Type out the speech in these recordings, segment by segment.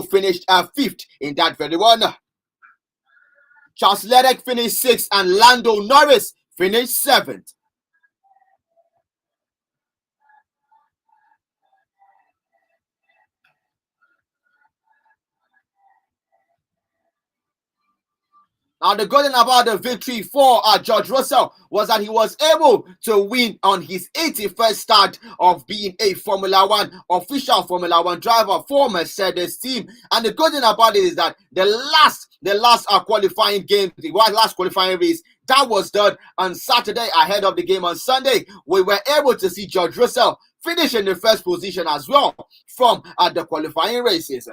finished 5th in that very one. Charles Leclerc finished 6th and Lando Norris finished 7th. Now, the good thing about the victory for George Russell was that he was able to win on his 81st start of being a official Formula One driver for Mercedes team. And the good thing about it is that the last qualifying game, the last qualifying race, that was done on Saturday ahead of the game on Sunday. We were able to see George Russell finish in the first position as well from the qualifying races.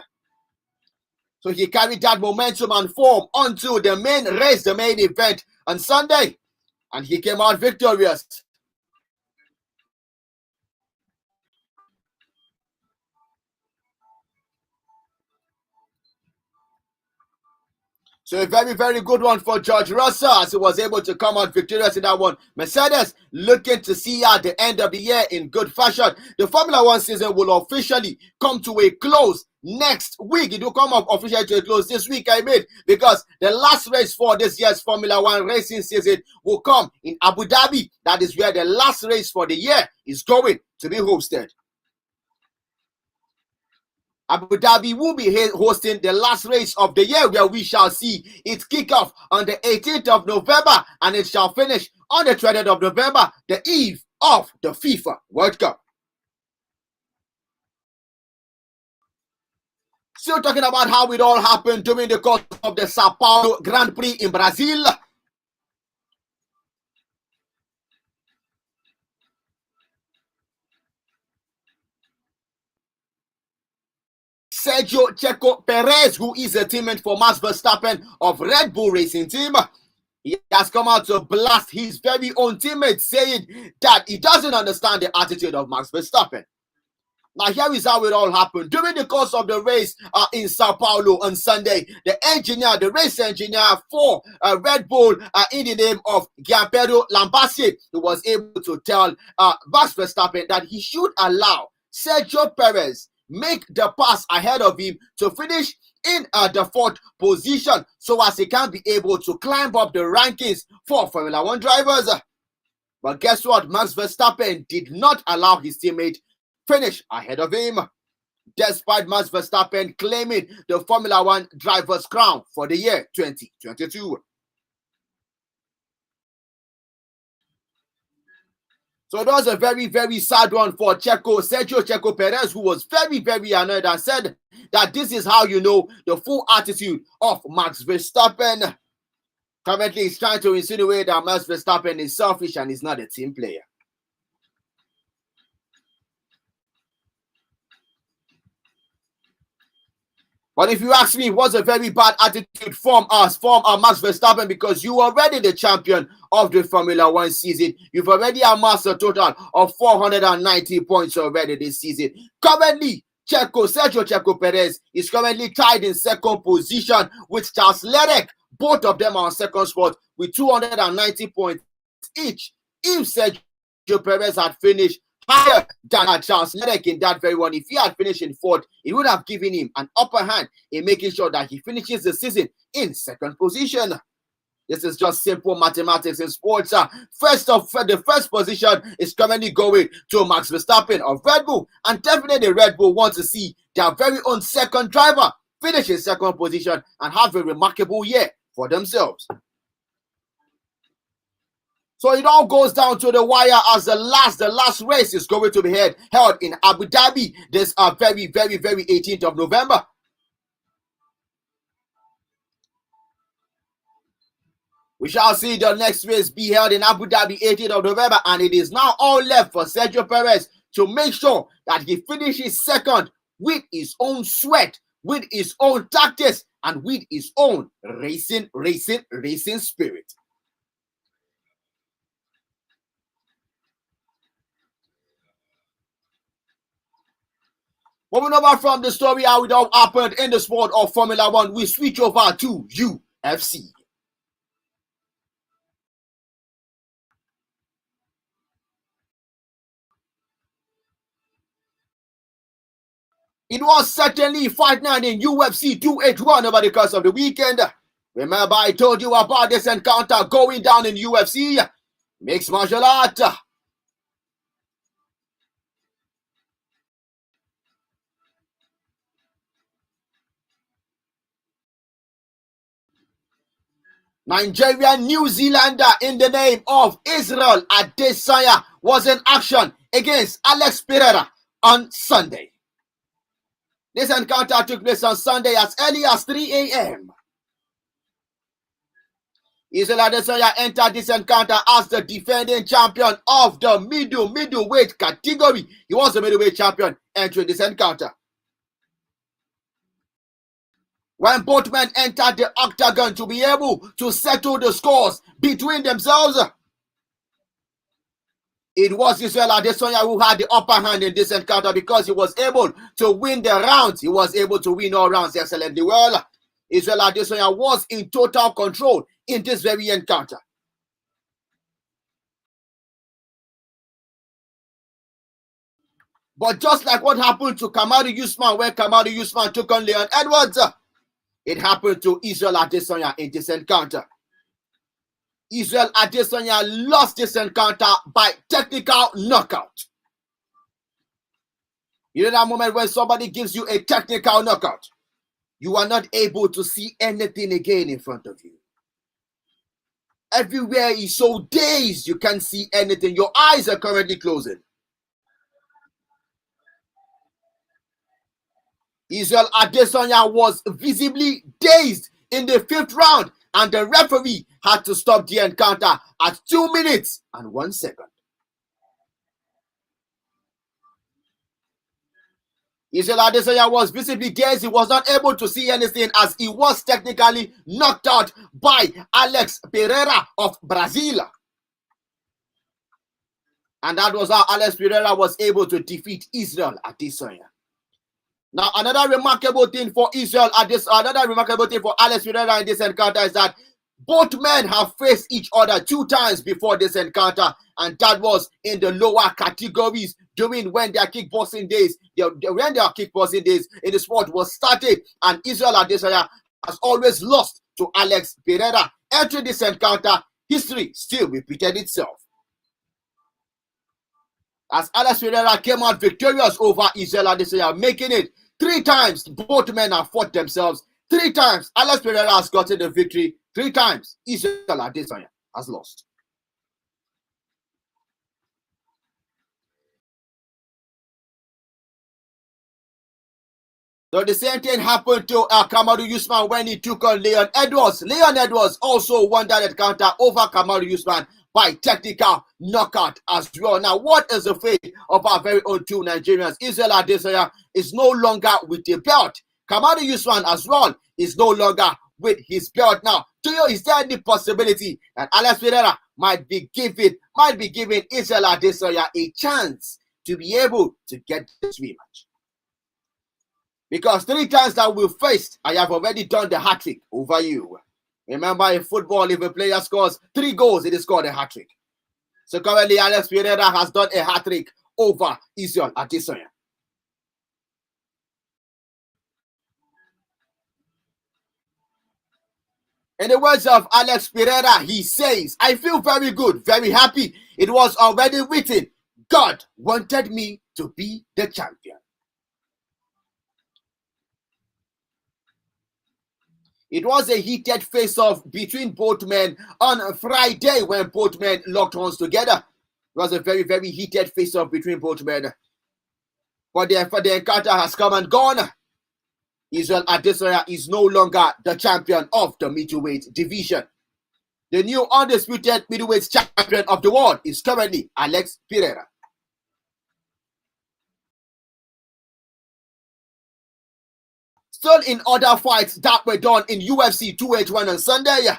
So he carried that momentum and form onto the main race, the main event on Sunday, and he came out victorious. So a very, very good one for George Russell as he was able to come out victorious in that one. Mercedes looking to see at the end of the year in good fashion. The Formula One season will officially come to a close next week. It will come up officially to a close this week, because the last race for this year's Formula One racing season will come in Abu Dhabi. That is where the last race for the year is going to be hosted. Abu Dhabi will be hosting the last race of the year, where we shall see it kick off on the 18th of November and it shall finish on the 20th of November, the eve of the FIFA World Cup. Still talking about how it all happened during the course of the Sao Paulo Grand Prix in Brazil. Sergio Checo Perez, who is a teammate for Max Verstappen of Red Bull Racing Team, he has come out to blast his very own teammate, saying that he doesn't understand the attitude of Max Verstappen. Now, here is how it all happened. During the course of the race in Sao Paulo on Sunday, the race engineer for Red Bull in the name of Gianpiero Lambiase, he was able to tell Max Verstappen that he should allow Sergio Perez make the pass ahead of him to finish in the 4th position, so as he can be able to climb up the rankings for Formula One drivers. But guess what? Max Verstappen did not allow his teammate finish ahead of him, despite Max Verstappen claiming the Formula One driver's crown for the year 2022. So it was a very, very sad one for Sergio Checo Perez, who was very, very annoyed and said that this is how you know the full attitude of Max Verstappen. Currently, he's trying to insinuate that Max Verstappen is selfish and is not a team player. But if you ask me, it was a very bad attitude from Max Verstappen, because you are already the champion of the Formula One season. You've already amassed a total of 490 points already this season. Currently, Sergio Checo Perez is currently tied in 2nd position with Charles Leclerc. Both of them are on 2nd spot with 290 points each. If Sergio Perez had finished higher than Charles Leclerc in that very one, if he had finished in 4th, it would have given him an upper hand in making sure that he finishes the season in 2nd position. This is just simple mathematics in sports. The first position is currently going to Max Verstappen of Red Bull, and definitely Red Bull wants to see their very own 2nd driver finish in 2nd position and have a remarkable year for themselves. So it all goes down to the wire as the last race is going to be held in Abu Dhabi this very, very, very 18th of November. We shall see the next race be held in Abu Dhabi 18th of November, and it is now all left for Sergio Perez to make sure that he finishes 2nd with his own sweat, with his own tactics, and with his own racing spirit. Moving over from the story how it all happened in the sport of Formula One, we switch over to UFC. It was certainly Fight Night in UFC 281 over the course of the weekend. Remember, I told you about this encounter going down in UFC, mixed martial art. Nigerian New Zealander in the name of ISREAL ADESANYA was in action against Alex Pereira on Sunday. This encounter took place on Sunday as early as 3 a.m. ISREAL ADESANYA entered this encounter as the defending champion of the middleweight category. He was the middleweight champion entering this encounter. When both men entered the octagon to be able to settle the scores between themselves, it was ISREAL ADESANYA who had the upper hand in this encounter because he was able to win the rounds. He was able to win all rounds excellently well. ISREAL ADESANYA was in total control in this very encounter. But just like what happened to Kamaru Usman when Kamaru Usman took on Leon Edwards, it happened to ISREAL ADESANYA in this encounter. ISREAL ADESANYA lost this encounter by technical knockout. You know that moment when somebody gives you a technical knockout, you are not able to see anything again in front of you. Everywhere is so dazed, you can't see anything. Your eyes are currently closing. ISREAL ADESANYA was visibly dazed in the 5th round, and the referee had to stop the encounter at 2 minutes and 1 second. ISREAL ADESANYA was visibly dazed. He was not able to see anything as he was technically knocked out by Alex Pereira of Brazil. And that was how Alex Pereira was able to defeat ISREAL ADESANYA. Now, another remarkable thing for Alex Pereira in this encounter is that both men have faced each other 2 times before this encounter, and that was in the lower categories during when their kickboxing days in the sport was started, and ISREAL ADESANYA has always lost to Alex Pereira. Entering this encounter, history still repeated itself, as Alex Pereira came out victorious over ISREAL ADESANYA, making it 3 times both men have fought themselves. 3 times Alex Pereira has gotten the victory. 3 times ISREAL ADESANYA has lost. So the same thing happened to Kamaru Usman when he took on Leon Edwards. Leon Edwards also won that encounter over Kamaru Usman by technical knockout as well. Now, what is the fate of our very own 2 Nigerians? ISREAL ADESANYA is no longer with the belt. Kamaru Usman as well is no longer with his belt. Now, to you, is there any possibility that Alex Pereira might be giving ISREAL ADESANYA a chance to be able to get this rematch? Because 3 times that we faced, I have already done the hat-trick over you. Remember, in football, if a player scores 3 goals, it is called a hat-trick. So currently, Alex Pereira has done a hat-trick over ISREAL ADESANYA. In the words of Alex Pereira, he says, "I feel very good, very happy. It was already written. God wanted me to be the champion." It was a heated face-off between both men on Friday when both men locked horns together. It was a very, very heated face-off between both men. But the encounter has come and gone. ISREAL ADESANYA is no longer the champion of the middleweight division. The new undisputed middleweight champion of the world is currently Alex Pereira. Still in other fights that were done in UFC 281 on Sunday,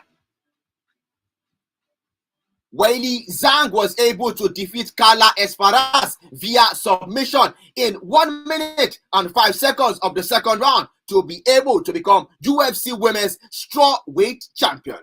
Weili Zhang was able to defeat Carla Esparza via submission in 1 minute and 5 seconds of the 2nd round to be able to become UFC Women's Strawweight Champion.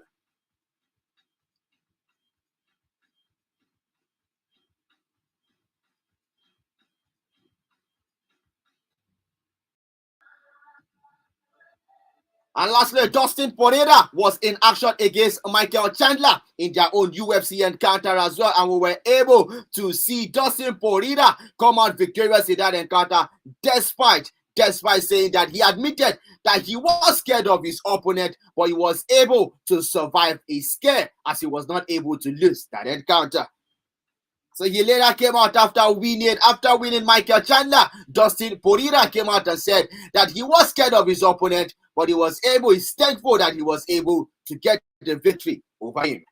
And lastly, Dustin Pereira was in action against Michael Chandler in their own UFC encounter as well. And we were able to see Dustin Pereira come out victorious in that encounter despite saying that he admitted that he was scared of his opponent, but he was able to survive a scare as he was not able to lose that encounter. So he later came out after winning Michael Chandler. Dustin Pereira came out and said that he was scared of his opponent, but he's thankful that he was able to get the victory over him.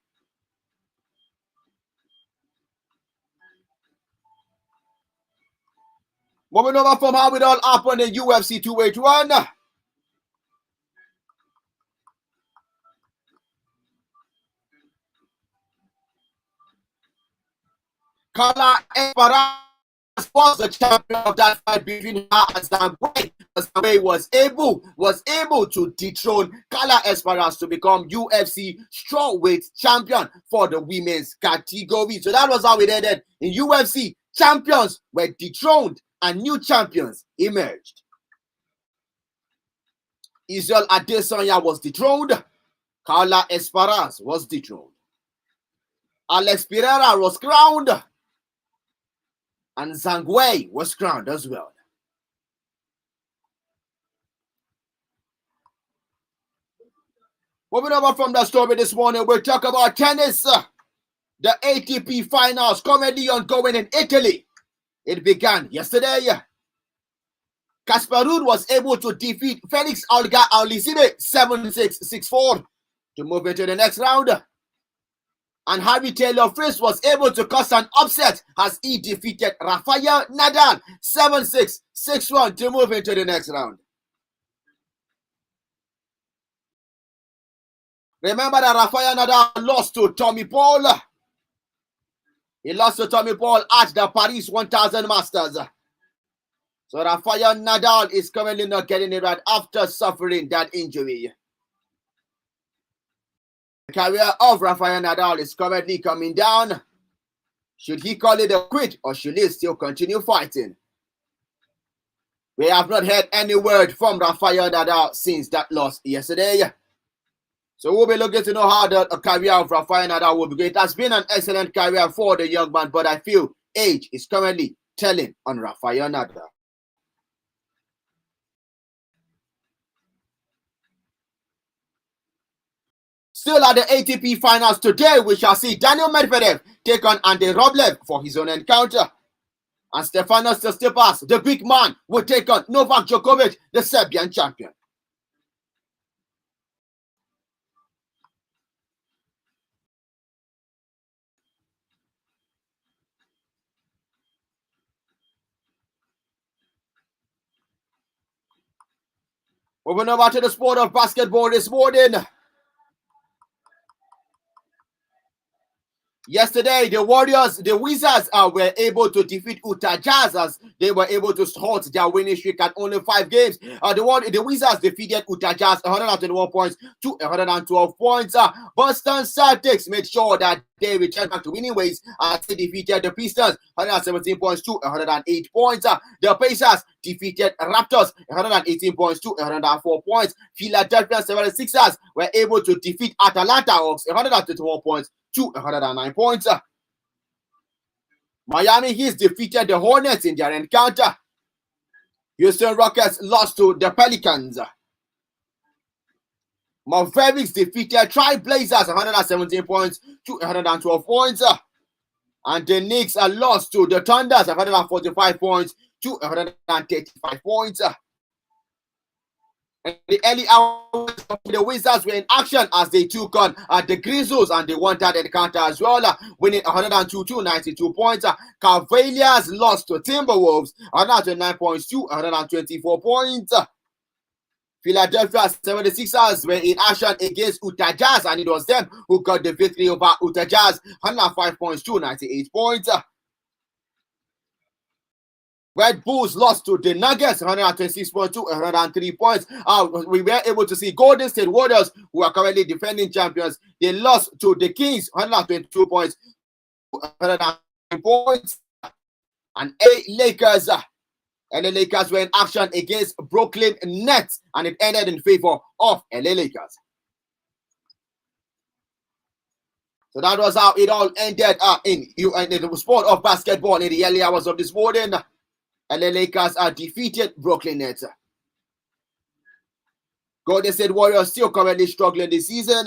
Moving over from how it all happened in UFC 281. Carla Esperanza was the champion of that fight between her and Zhang. Zhang was able to dethrone Carla Esperanza to become UFC strawweight champion for the women's category. So that was how it ended in UFC. Champions were dethroned and new champions emerged. ISREAL ADESANYA was dethroned. Carla Esperanza was dethroned. Alex Pereira was crowned. And Zhang Wei was crowned as well. Moving over from the story this morning, we'll talk about tennis. The ATP finals currently ongoing in Italy. It began yesterday. Casper Ruud was able to defeat Felix Auger-Aliassime 7-6, 6-4 to move into the next round. And Harry Taylor-Fritz was able to cause an upset as he defeated Rafael Nadal 7-6, 6-1 to move into the next round. Remember that Rafael Nadal lost to Tommy Paul. He lost to Tommy Paul at the Paris 1000 Masters. So Rafael Nadal is currently not getting it right after suffering that injury. The career of Rafael Nadal is currently coming down. Should he call it a quit or should he still continue fighting? We have not heard any word from Rafael Nadal since that loss yesterday. So we'll be looking to know how the career of Rafael Nadal will be. It has been an excellent career for the young man, but I feel age is currently telling on Rafael Nadal. Still at the ATP finals today, we shall see Daniel Medvedev take on Andrei Rublev for his own encounter. And Stefanos Tsitsipas, the big man, will take on Novak Djokovic, the Serbian champion. Moving over to the sport of basketball this morning. Yesterday, the Wizards were able to defeat Utah Jazz as they were able to halt their winning streak at only 5 games. The Wizards defeated Utah Jazz 121 points to 112 points. Boston Celtics made sure that they returned back to winning ways as they defeated the Pistons 117 points to 108 points. The Pacers defeated Raptors 118 points to 104 points. Philadelphia 76ers were able to defeat Atlanta Hawks 121 points to 109 points. Miami Heat defeated the Hornets in their encounter. Houston Rockets lost to the Pelicans. Mavericks defeated Trailblazers 117 points to 112 points. And the Knicks are lost to the Thunders 145 points to 135 points. In the early hours, the Wizards were in action as they took on the Grizzlies and they won that encounter as well, winning 102 to 92 points. Cavaliers lost to Timberwolves 109 points to 124 points. Philadelphia 76ers were in action against Utah Jazz and it was them who got the victory over Utah Jazz 105 points to 98 points. Red Bulls lost to the Nuggets 126 points to 103 points. We were able to see Golden State Warriors, who are currently defending champions. They lost to the Kings 122 points to 109 points. And LA Lakers LA Lakers were in action against Brooklyn Nets, and it ended in favor of LA Lakers. So that was how it all ended in the sport of basketball in the early hours of this morning. LA Lakers defeated Brooklyn Nets. Golden State Warriors still currently struggling this season,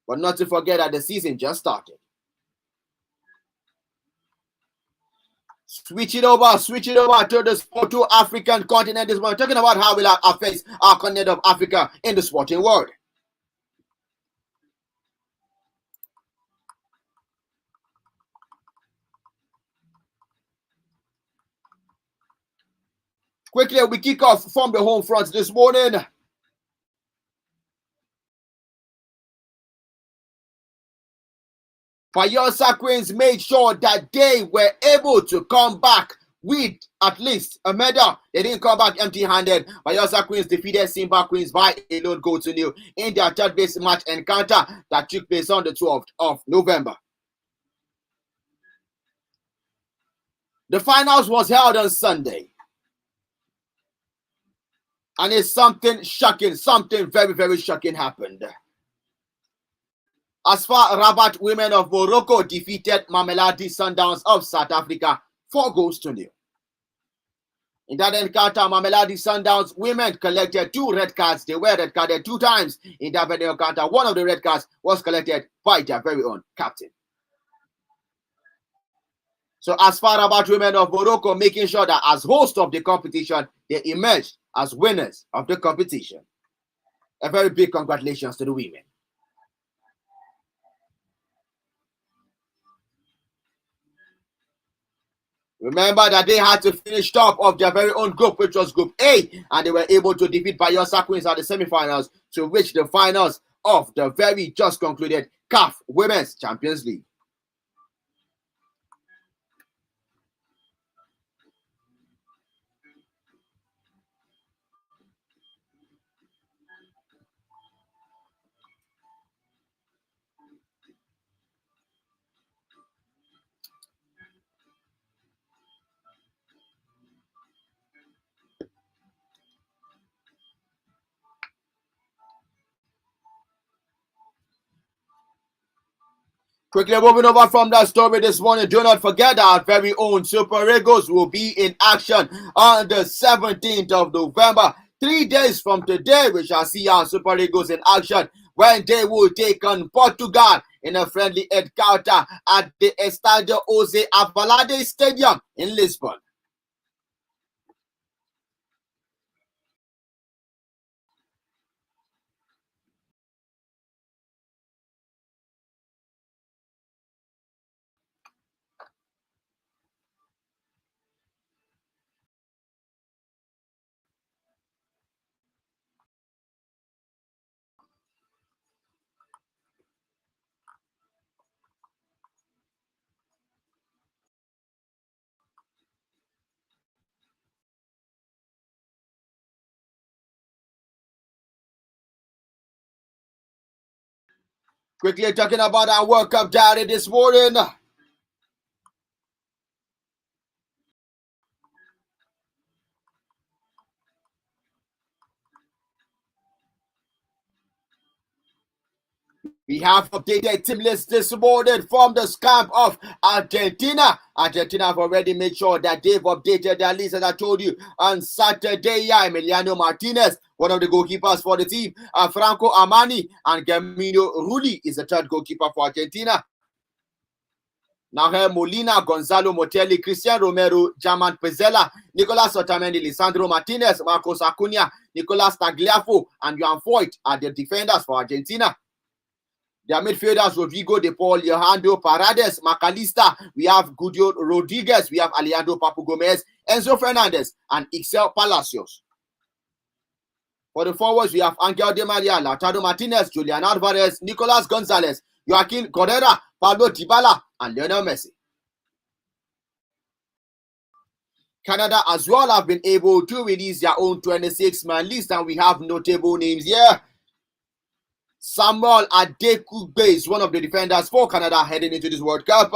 but not to forget that the season just started. Switch it over to the sport to African continent this morning. Talking about how will affect our continent of Africa in the sporting world. Quickly, we kick off from the home front this morning. Bayelsa Queens made sure that they were able to come back with at least a medal. They didn't come back empty-handed. Bayelsa Queens defeated Simba Queens by a lone goal to nil in their third place match encounter that took place on the 12th of November. The finals was held on Sunday. And it's something shocking, something very, very shocking happened. As far Rabat women of Morocco defeated Mamelodi Sundowns of South Africa 4 goals to nil. In that encounter, Mamelodi Sundowns women collected 2 red cards. They were red carded 2 times in that very encounter. One of the red cards was collected by their very own captain. So as far Rabat women of Morocco making sure that as host of the competition, they emerged as winners of the competition. A very big congratulations to the women. Remember that they had to finish top of their very own group, which was Group A, and they were able to defeat Bayelsa Queens at the semifinals to reach the finals of the very just concluded CAF Women's Champions League. Quickly moving over from that story this morning, do not forget that our very own Super Eagles will be in action on the 17th of November. 3 days from today, we shall see our Super Eagles in action when they will take on Portugal in a friendly encounter at the Estadio José Alvalade Stadium in Lisbon. Quickly talking about our World Cup diary this morning. We have updated team list this morning from the camp of Argentina. Argentina have already made sure that they've updated their list, as I told you on Saturday. Emiliano Martinez, one of the goalkeepers for the team, Franco Armani and Gemino Rulli is the third goalkeeper for Argentina. Naher Molina, Gonzalo Motelli, Christian Romero, German Pezzella, Nicolas Otamendi, Lisandro Martinez, Marcos Acuna, Nicolas Tagliafico, and Joan Foyt are the defenders for Argentina. Their midfielders, Rodrigo De Paul, Alejandro Paredes, Macalista. We have Gudio Rodriguez. We have Alejandro Papu Gomez, Enzo Fernandez, and Ixel Palacios. For the forwards, we have Angel Di Maria, Lautaro Martinez, Julian Alvarez, Nicolas Gonzalez, Joaquin Correa, Pablo Dybala, and Lionel Messi. Canada as well have been able to release their own 26-man list, and we have notable names here. Samuel Adekugbe is one of the defenders for Canada heading into this World Cup.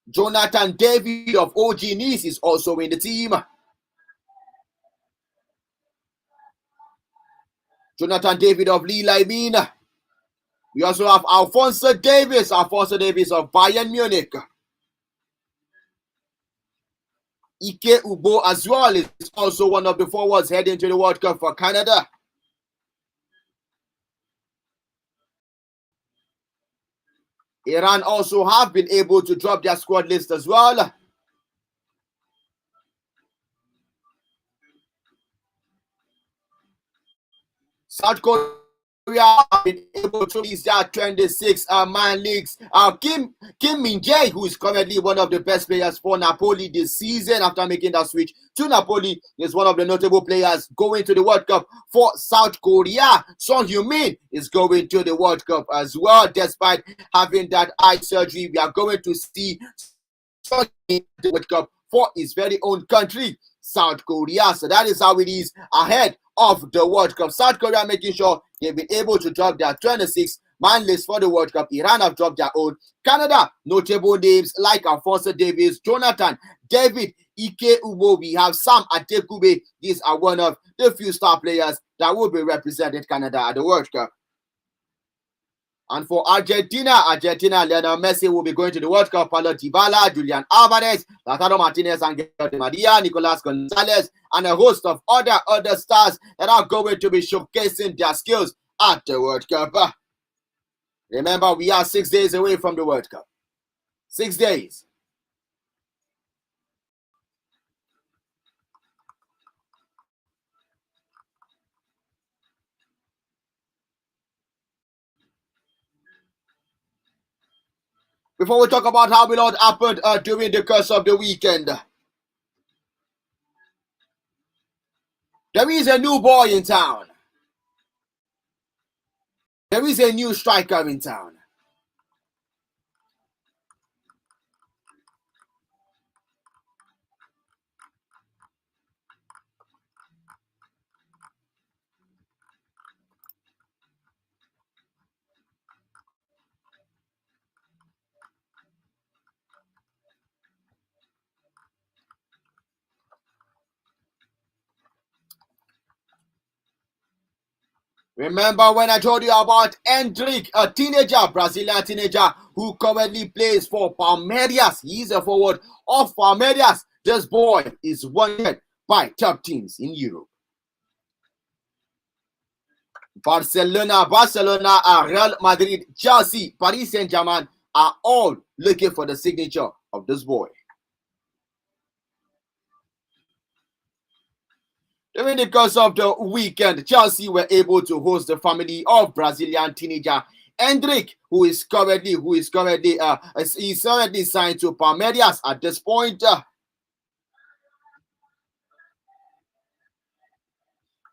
Jonathan David of OG Nice is also in the team. Jonathan David of Lille, I mean. We also have Alphonso Davies of Bayern Munich. Ike Ubo as well is also one of the forwards heading to the World Cup for Canada. Iran also have been able to drop their squad list as well. South Korea have been able to release their 26-man leagues. Kim Min-jae, who is currently one of the best players for Napoli this season after making that switch to Napoli, is one of the notable players going to the World Cup for South Korea. Son Heung-min is going to the World Cup as well. Despite having that eye surgery, we are going to see Son in the World Cup for his very own country, South Korea. So that is how it is ahead of the World Cup. South Korea making sure they've been able to drop their 26-man list for the World Cup. Iran have dropped their own. Canada, notable names like Alphonso Davies, Jonathan David, Ike Ubo. We have Sam Adekube. These are one of the few star players that will be representing Canada at the World Cup. And for Argentina, Lionel Messi will be going to the World Cup. Paulo Dybala, Julian Alvarez, Lautaro Martinez, Angel Di Maria, Nicolas Gonzalez, and a host of other stars that are going to be showcasing their skills at the World Cup. Remember, we are 6 days away from the World Cup. 6 days. Before we talk about how it all happened during the course of the weekend, there is a new boy in town. There is a new striker in town. Remember when I told you about Hendrik, a Brazilian teenager who currently plays for Palmeiras. He's a forward of Palmeiras. This boy is wanted by top teams in Europe. Barcelona, Real Madrid, Chelsea, Paris Saint-Germain are all looking for the signature of this boy. During the course of the weekend, Chelsea were able to host the family of Brazilian teenager Hendrik, who is currently signed to Palmeiras at this point.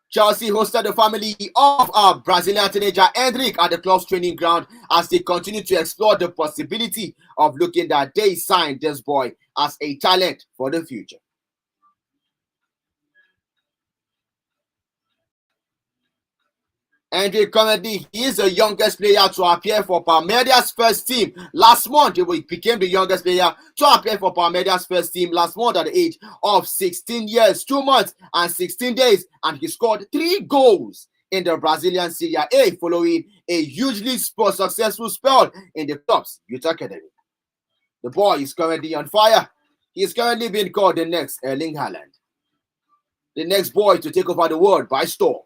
Chelsea hosted the family of Brazilian teenager Hendrik at the club's training ground as they continue to explore the possibility of looking that they signed this boy as a talent for the future. Hendrik currently is the youngest player to appear for Palmeiras' first team. Last month, he became the youngest player to appear for Palmeiras' first team last month at the age of 16 years, 2 months, and 16 days. And he scored 3 goals in the Brazilian Serie A following a hugely successful spell in the club's youth academy. The boy is currently on fire. He is currently being called the next Erling Haaland, the next boy to take over the world by storm.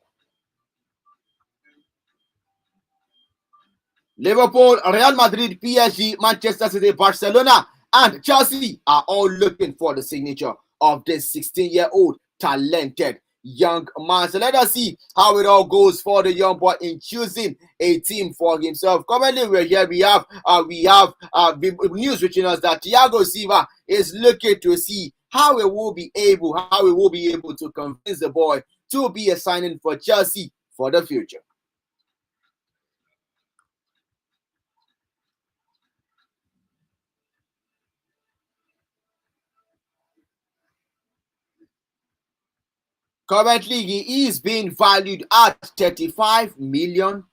Liverpool, Real Madrid, PSG, Manchester City, Barcelona, and Chelsea are all looking for the signature of this 16-year-old talented young man. So let us see how it all goes for the young boy in choosing a team for himself. Currently, we have news reaching us that Thiago Silva is looking to see how he will be able to convince the boy to be a signing for Chelsea for the future. Currently, he is being valued at £35 million,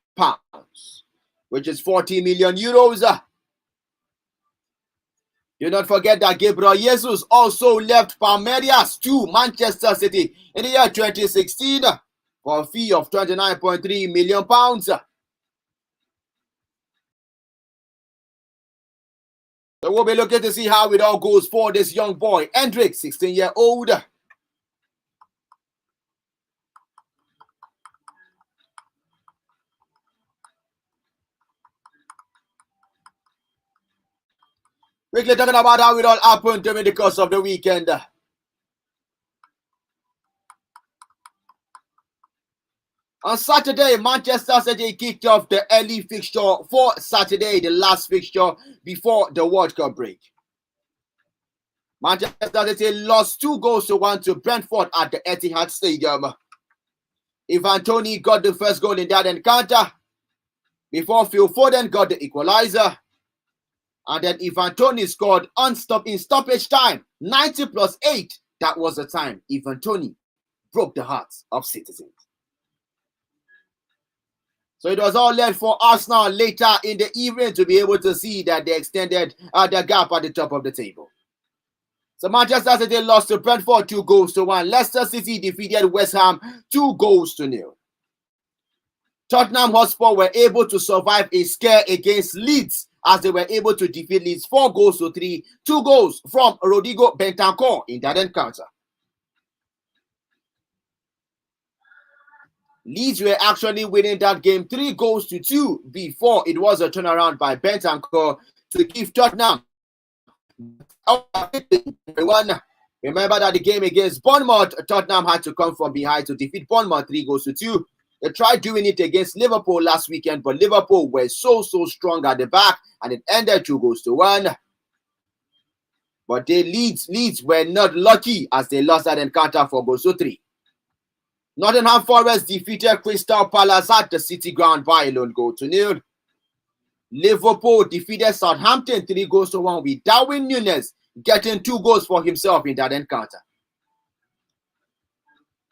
which is 40 million euros. Do not forget that Gabriel Jesus also left Palmeiras to Manchester City in the year 2016 for a fee of £29.3 million. So we'll be looking to see how it all goes for this young boy, Hendrik, 16-year-old. Quickly talking about how it all happened during the course of the weekend. On Saturday, Manchester City kicked off the early fixture for Saturday, the last fixture before the World Cup break. Manchester City lost 2-1 to Brentford at the Etihad Stadium. Ivan Toney got the first goal in that encounter before Phil Foden got the equalizer. And then Ivan Toney scored in stoppage time, 90+8. That was the time Ivan Toney broke the hearts of citizens. So it was all left for Arsenal later in the evening to be able to see that they extended the gap at the top of the table. So Manchester City lost to Brentford 2-1. Leicester City defeated West Ham 2-0. Tottenham Hotspur were able to survive a scare against Leeds as they were able to defeat Leeds 4-3. 2 goals from Rodrigo Bentancur in that encounter. Leeds were actually winning that game 3-2 before it was a turnaround by Bentancur to give Tottenham. Everyone, remember that the game against Bournemouth, Tottenham had to come from behind to defeat Bournemouth 3-2. They tried doing it against Liverpool last weekend, but Liverpool were so strong at the back, and it ended 2-1. But Leeds were not lucky as they lost that encounter 4-3. Nottingham Forest defeated Crystal Palace at the City Ground by a lone goal to nil. Liverpool defeated Southampton 3-1 with Darwin Núñez getting 2 goals for himself in that encounter.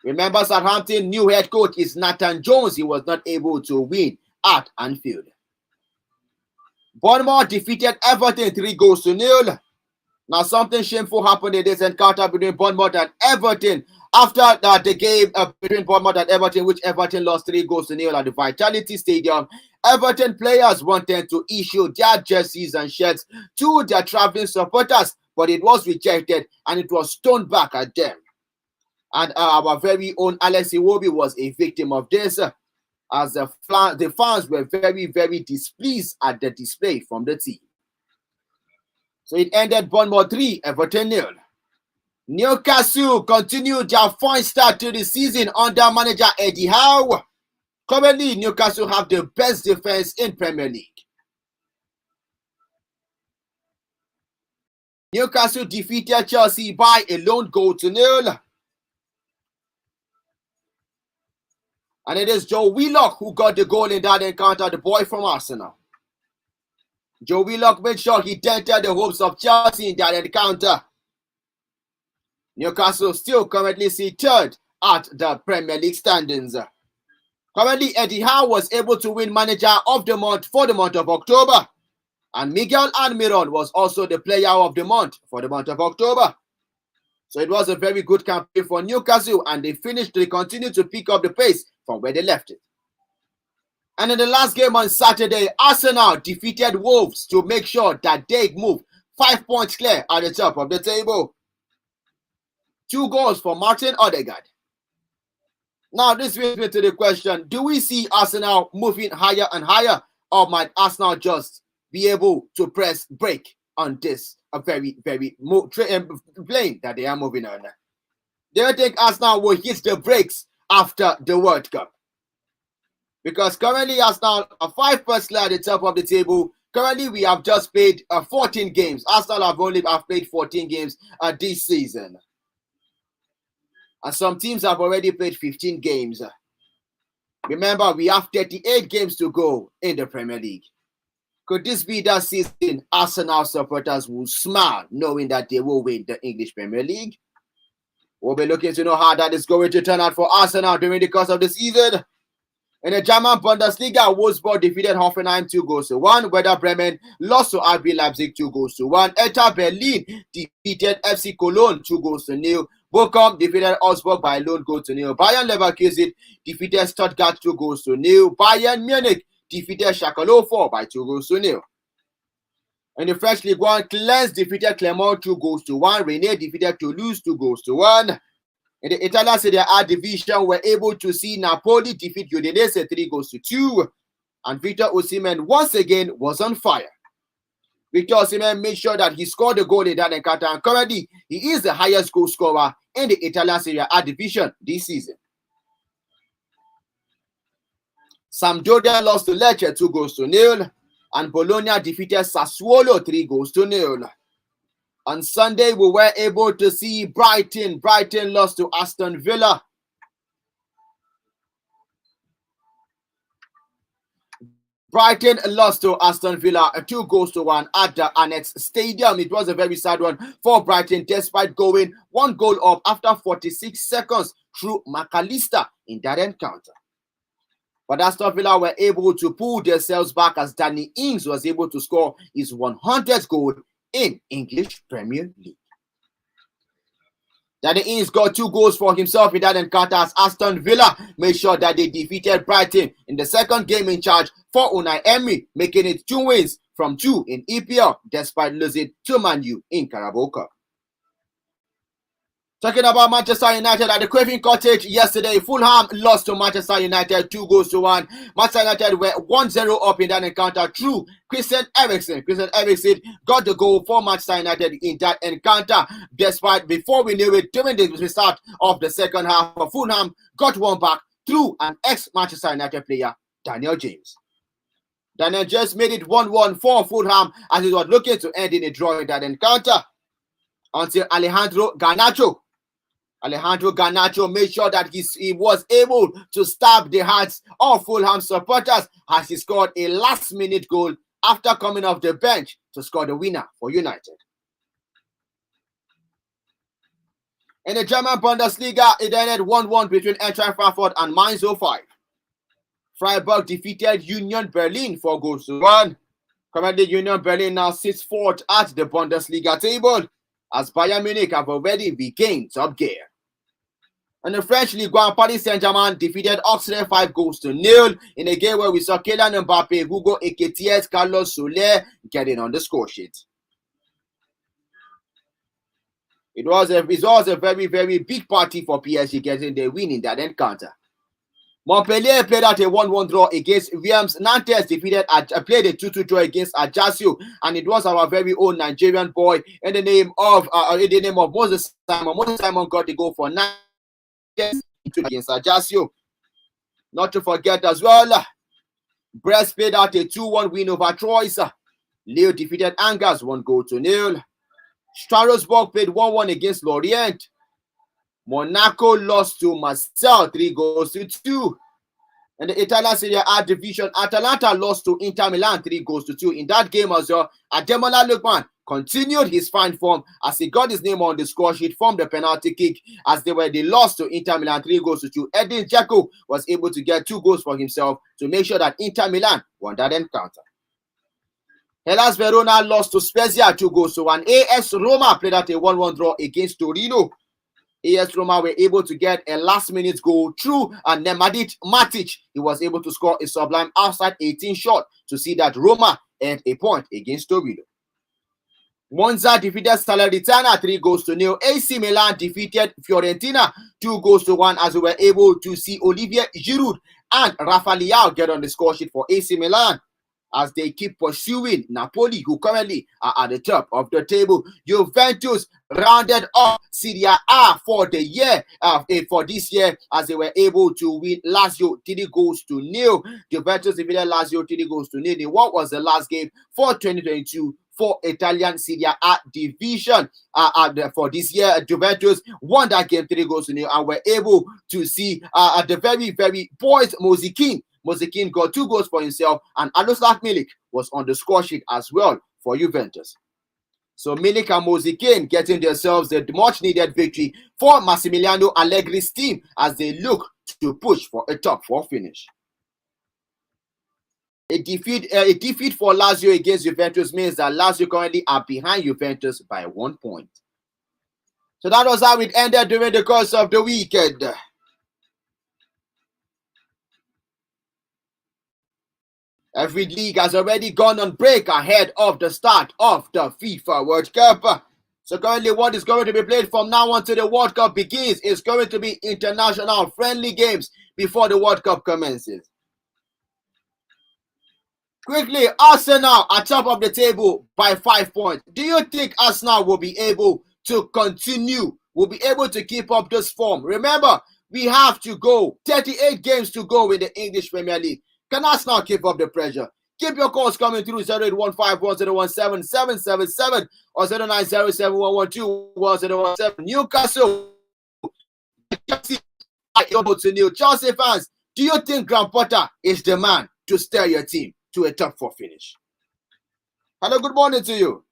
Remember, Southampton new head coach is Nathan Jones. He was not able to win at Anfield. Bournemouth defeated Everton 3-0. Now, something shameful happened in this encounter between Bournemouth and Everton. After the game between Bournemouth and Everton, which Everton lost 3-0 at the Vitality Stadium, Everton players wanted to issue their jerseys and shirts to their traveling supporters, but it was rejected and it was thrown back at them. And our very own Alex Iwobi was a victim of this, as the fans were very displeased at the display from the team. So it ended Bournemouth 3, Everton 0. Newcastle continued their fine start to the season under manager Eddie Howe. Currently, Newcastle have the best defense in Premier League. Newcastle defeated Chelsea by a lone goal to nil. And it is Joe Willock who got the goal in that encounter, the boy from Arsenal. Joe Willock made sure he dented the hopes of Chelsea in that encounter. Newcastle still currently sit third at the Premier League standings. Currently, Eddie Howe was able to win Manager of the Month for the month of October. And Miguel Almiron was also the Player of the Month for the month of October. So it was a very good campaign for Newcastle, and they continued to pick up the pace from where they left it. And in the last game on Saturday, Arsenal defeated Wolves to make sure that they move 5 points clear at the top of the table. 2 goals for Martin Odegaard. Now, this brings me to the question, do we see Arsenal moving higher and higher, or might Arsenal just be able to press break on this very plane that they are moving on? Do you think Arsenal will hit the brakes after the World Cup? Because currently Arsenal are 5 points clear at the top of the table. Currently, we have just played 14 games. Arsenal have played 14 games this season. And some teams have already played 15 games. Remember, we have 38 games to go in the Premier League. Could this be that season Arsenal supporters will smile knowing that they will win the English Premier League? We'll be looking to know how that is going to turn out for Arsenal during the course of the season. In the German Bundesliga, Wolfsburg defeated Hoffenheim 2-1. Werder Bremen lost to RB Leipzig 2-1. Hertha Berlin defeated FC Cologne 2-0. Bochum defeated Augsburg by a lone goal to nil. Bayern Leverkusen defeated Stuttgart 2-0. Bayern Munich defeated Schalke 04 by 2-0. In the French Ligue 1, Clens defeated Clermont 2-1. Rennes defeated Toulouse 2-1. In the Italian Serie A division, we're able to see Napoli defeat Udinese 3-2. And Victor Osimhen once again was on fire. Victor Osimhen made sure that he scored a goal in that encounter, and currently he is the highest goal scorer in the Italian Serie A division this season. Sampdoria lost to Lecce 2-0, and Bologna defeated Sassuolo 3-0. On Sunday, we were able to see Brighton. Brighton lost to Aston Villa. Brighton lost to Aston Villa 2-1 at the Annex Stadium. It was a very sad one for Brighton, despite going 1 goal up after 46 seconds through McAllister in that encounter. But Aston Villa were able to pull themselves back as Danny Ings was able to score his 100th goal in English Premier League. Danny Ings got 2 goals for himself in that encounter as Aston Villa made sure that they defeated Brighton in the second game in charge for Unai Emery, making it 2 wins from 2 in EPL despite losing to Man U in Carabao Cup. Talking about Manchester United at the Craven Cottage yesterday, Fulham lost to Manchester United 2-1. Manchester United were 1-0 up in that encounter through Christian Eriksen. Christian Eriksen got the goal for Manchester United in that encounter, despite before we knew it, during the start of the second half, Fulham got one back through an ex-Manchester United player, Daniel James. Daniel James made it 1-1 for Fulham as he was looking to end in a draw in that encounter until Alejandro Garnacho made sure that he was able to stab the hearts of Fulham supporters as he scored a last-minute goal after coming off the bench to score the winner for United. In the German Bundesliga, it ended 1-1 between Eintracht Frankfurt and Mainz 05. Freiburg defeated Union Berlin 4-1. Currently, Union Berlin now sits fourth at the Bundesliga table as Bayern Munich have already regained top gear. In the French Ligue 1, Paris Saint-Germain defeated Auxerre 5-0 in a game where we saw Kylian Mbappe, Hugo Ekitike, Carlos Soler getting on the score sheet. It was a very, very big party for PSG getting the win in that encounter. Montpellier played out a 1-1 draw against Reims. Nantes played a 2-2 draw against Ajaccio, and it was our very own Nigerian boy in the name of Moses Simon. Moses Simon got the goal for Nantes against Ajaccio. Not to forget as well, Brest played out a 2-1 win over Troyes. Lille defeated Angers 1-0. Strasbourg played 1-1 against Lorient. Monaco lost to Marseille 3-2. In the Italian Serie A division, Atalanta lost to Inter Milan 3-2. In that game as well, Ademola Lookman continued his fine form as he got his name on the score sheet from the penalty kick as they lost to Inter Milan 3-2. Edin Dzeko was able to get 2 goals for himself to make sure that Inter Milan won that encounter. Hellas Verona lost to Spezia 2-1. AS Roma played out a 1-1 draw against Torino. AS Roma were able to get a last-minute goal through Nemanja Matic. He was able to score a sublime outside 18 shot to see that Roma earned a point against Torino. Monza defeated Salernitana 3-0. AC Milan defeated Fiorentina 2-1 as we were able to see Olivier Giroud and Rafa Leao get on the score sheet for AC Milan as they keep pursuing Napoli, who currently are at the top of the table. Juventus rounded up Serie A for the year, for this year, as they were able to win Lazio 3-0. Juventus defeated Lazio 3-0 in what was the last game for 2022 for Italian Serie A division. For this year, Juventus won that game 3-0 and were able to see the very, very boys Mozikin. Mozikin got 2 goals for himself, and Aluslav Milik was on the score sheet as well for Juventus. So Milik and Mozikin getting themselves the much-needed victory for Massimiliano Allegri's team as they look to push for a top 4 finish. A defeat for Lazio against Juventus means that Lazio currently are behind Juventus by 1 point. So that was how it ended during the course of the weekend. Every league has already gone on break ahead of the start of the FIFA World Cup. So currently what is going to be played from now on till the World Cup begins is going to be international friendly games before the World Cup commences. Quickly, Arsenal are top of the table by 5 points. Do you think Arsenal will be able to continue, will be able to keep up this form? Remember, we have to go 38 games to go in the English Premier League. Can Arsenal keep up the pressure? Keep your calls coming through 0815-1017-777 or 0907-112-1017. Newcastle, Chelsea are able to nil. Chelsea fans, do you think Graham Potter is the man to steer your team to a top 4 finish? Hello, good morning to you.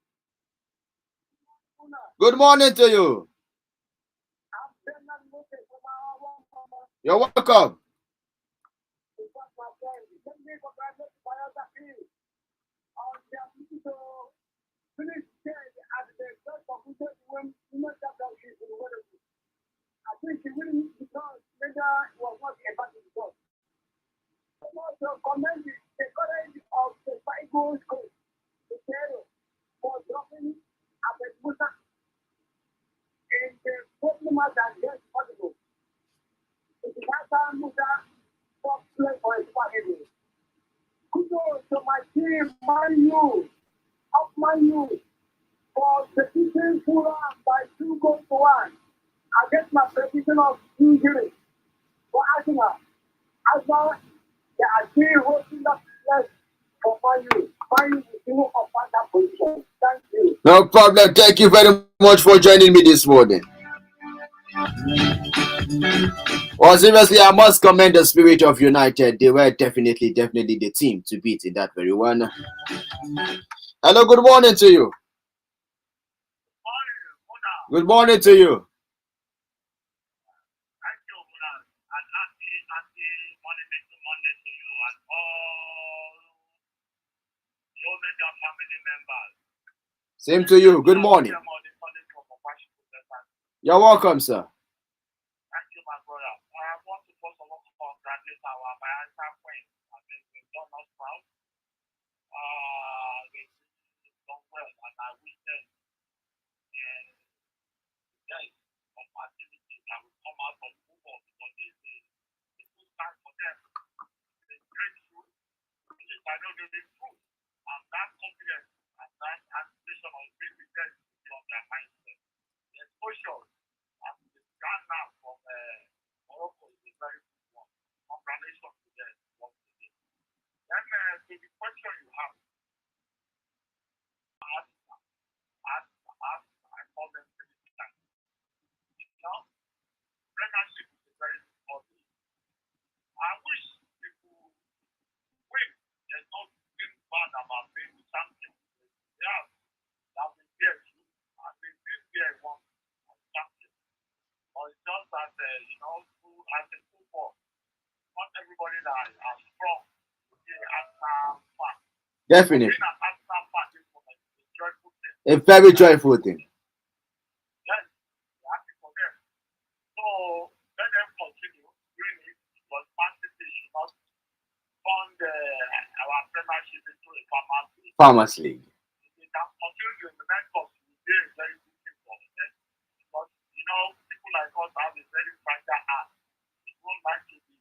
Good morning to you. You're welcome. I think he wouldn't because Media was not a bad result. Also commend the courage of the Cycles coach, the Pharaoh, for dropping Abed Musa in the first match that yes possible. It is after Musa for play for a super heavy. Kudos to my team, Man U, of Man U, for defeating Fulham by 2 goals to 1. Against my prediction of injury for Arsenal. Arsenal, they are still holding that place for Man U. Man U will still occupy that position. Thank you. No problem. Thank you very much for joining me this morning. Well, seriously, I must commend the spirit of United. They were definitely the team to beat in that very one. Hello, good morning to you. Good morning to you. Same to you. Good morning. You're welcome, sir. Thank you, my brother. I want to first of all congratulate our Bayelsa friends. I mean, we've done us proud. They've done well, and I wish them days of activity that will come out of football because this is a good time for them. It's great food, which is I know they will improve, and that confidence and that anticipation of being with them will be on their mindset. The exposure and the stand now from Morocco is a very good one. Congratulations to them once again. Then to the question you have, I call them times. Now, premiership is a very important. I wish people win. There's nothing bad about being the champion. Yeah, that will be a few. I think this year one champion. But it's just that as a football, not everybody that are strong to be an Arsenal fan. Definitely. Being an Arsenal fan is a joyful thing. A very joyful thing. Yes, happy for them. So let them continue doing it because Man City should not fund our premiership into a Farmers League. If they can continue the momentum, it will be a very good thing for them. Because people like us have a very fragile heart. We don't like to be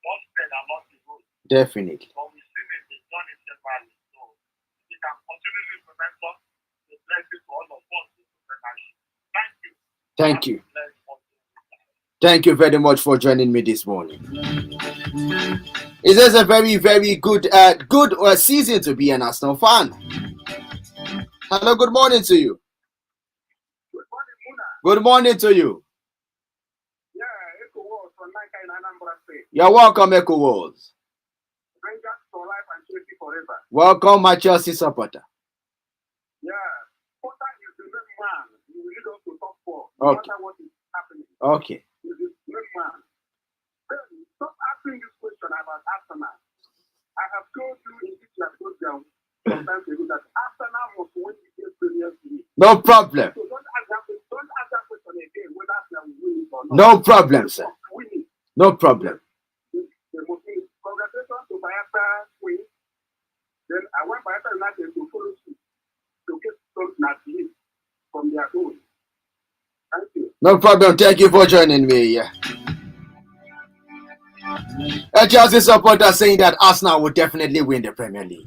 busted along the road. Definitely. But we've seen it, they've done it separately. So if they can continue this momentum, the blessing to all of us is the premiership. Thank you. Thank you. Thank you very much for joining me this morning. It is a very, very good season to be an Arsenal fan. Hello, good morning to you. Good morning, Muna. Good morning to you. Yeah, Echo Walls from Nanka in Anambra State. You're welcome, Echo Walls. Rangers for life and Chelsea forever. Welcome, my Chelsea supporter. Yeah, Potter is the great man. He will lead us to top 4. No matter what is happening. Okay. He's a great man. Then, stop asking this question about Arsenal. I have told you in this program sometimes ago that Arsenal was winning the Premier League. No problem. So don't ask that question again whether Arsenal will win it or not. No problem, sir. Winning. No problem. Congratulations to Bayelsa win. Then I want Bayelsa United to follow suit to get something at least from their own. Thank you. No problem. Thank you for joining me. A Chelsea supporter saying that Arsenal will definitely win the Premier League.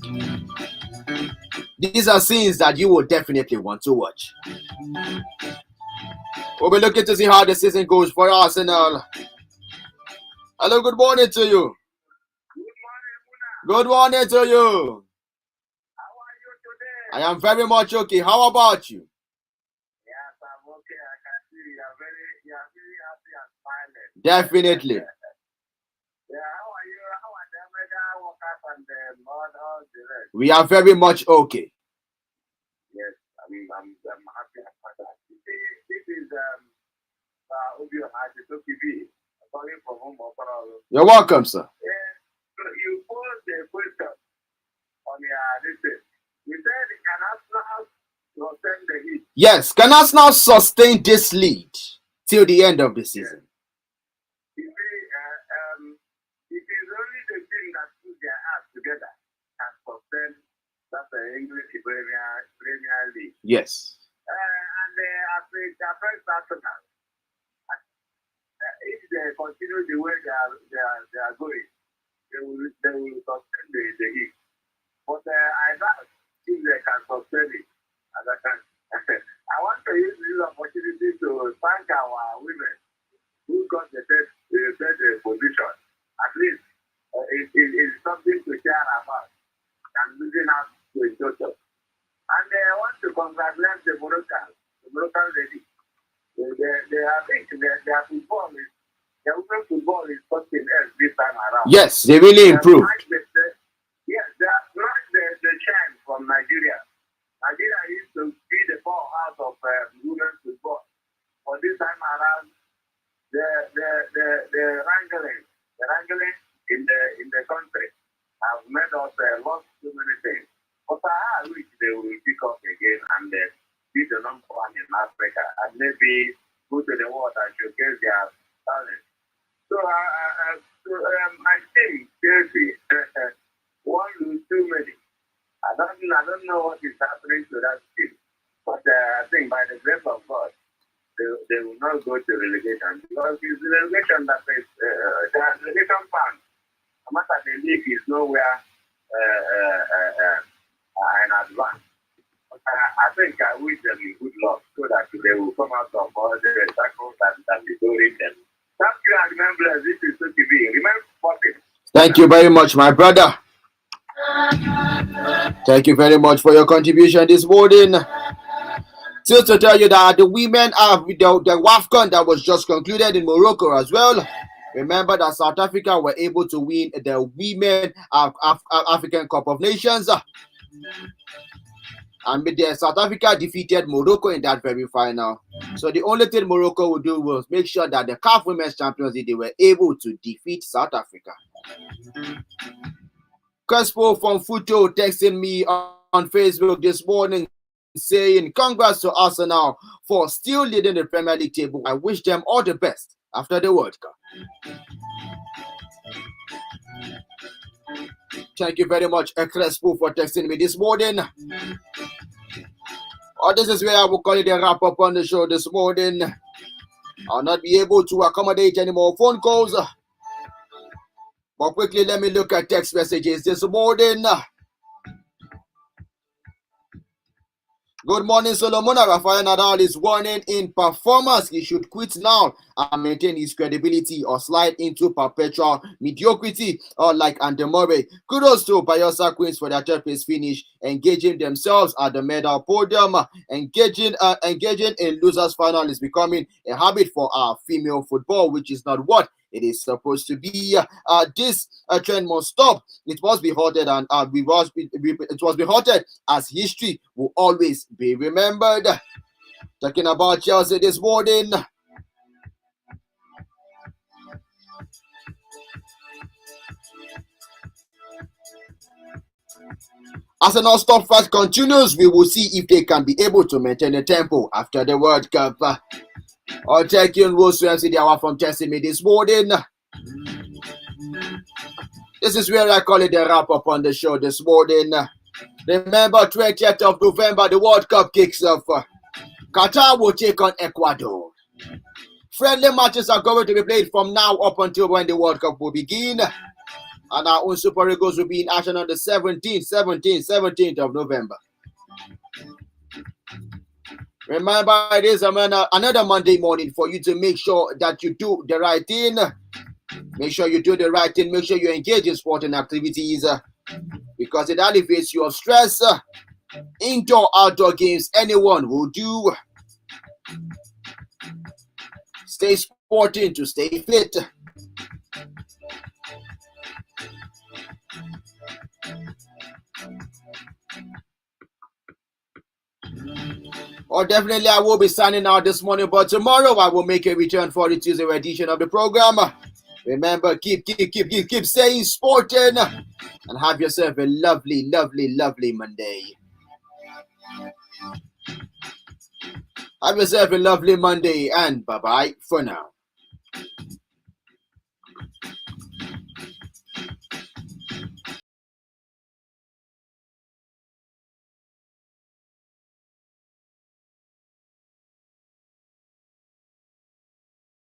These are scenes that you will definitely want to watch. We'll be looking to see how the season goes for Arsenal. Hello, good morning to you. Good morning to you. How are you today? I am very much okay. How about you? Yes, I'm okay. I can see you are very happy and smiling. Definitely. Yeah, how are you? How are the mega workers and all the rest? We are very much okay. Yes, I'm happy about that. You see, this is Obio Adesanyi TV. Sorry for whom or for all. You're welcome, sir. Yeah, so you posed a question on your listen. You said can Arsenal sustain the heat? Yes, can Arsenal sustain this lead till the end of the season? You see, it is only the team that put their hearts together can sustain that English Premier League. Yes. And they affect Arsenal. If they continue the way they are going, they will sustain the heat. But I doubt if they can sustain it. As I can, I want to use this opportunity to thank our women who got the best position. At least it is something to share about and losing out to a total. And I want to congratulate the Moroccan lady. I think their football is, their women football is something else this time around. Yes, they really improved. Yes, they are not the shine from Nigeria. Nigeria used to be the powerhouse of women's football. But this time around, the wrangling in the country have made us lost so many things. But I wish they will pick up again and be the number one in Africa and maybe go to the world and showcase their talent. So I think seriously, one lose too many. I don't know what is happening to that team, but I think by the grace of God, they will not go to relegation because it's relegation that is the relegation fund. No matter the league is nowhere in advance. But I think I wish them good luck so that they will come out of all the circles that is doing them. Thank you and remember, this is TV. Remember sporting. Thank you very much, my brother. Thank you very much for your contribution this morning. Just to tell you that the women have the WAFCON that was just concluded in Morocco as well. Remember that South Africa were able to win the Women African Cup of Nations. And South Africa defeated Morocco in that very final. So the only thing Morocco would do was make sure that the CAF Women's Champions League, they were able to defeat South Africa. Crespo from Futo texting me on Facebook this morning saying, congrats to Arsenal for still leading the Premier League table. I wish them all the best after the World Cup. Thank you very much, Crespo, for texting me this morning. This is where I will call it a wrap up on the show this morning. I'll not be able to accommodate any more phone calls. But quickly, let me look at text messages this morning. Good morning, Solomon. Rafael Nadal is warning in performance. He should quit now and maintain his credibility or slide into perpetual mediocrity, like Andy Murray. Kudos to Bayelsa Queens for their third place finish, engaging themselves at the medal podium. Engaging in losers final is becoming a habit for our female football, which is not what it is supposed to be. This trend must stop. It must be halted, and it must be halted, as history will always be remembered. Talking about Chelsea this morning. Arsenal's top fight continues. We will see if they can be able to maintain the tempo after the World Cup. I'll take you in Rose the hour from testing me this morning. This is where I call it the wrap up on the show this morning. Remember, 20th of November, the World Cup kicks off. Qatar will take on Ecuador. Friendly matches are going to be played from now up until when the World Cup will begin. And our own Super Eagles will be in action on the 17th of November. Remember, it is another Monday morning for you to make sure that you do the right thing. Make sure you do the right thing. Make sure you engage in sporting activities because it alleviates your stress. Indoor, outdoor games, anyone will do. Stay sporting to stay fit. Or definitely I will be signing out this morning, but tomorrow I will make a return for the Tuesday edition of the program. Remember, keep staying sporting and have yourself a lovely Monday. Have yourself a lovely Monday and bye-bye for now.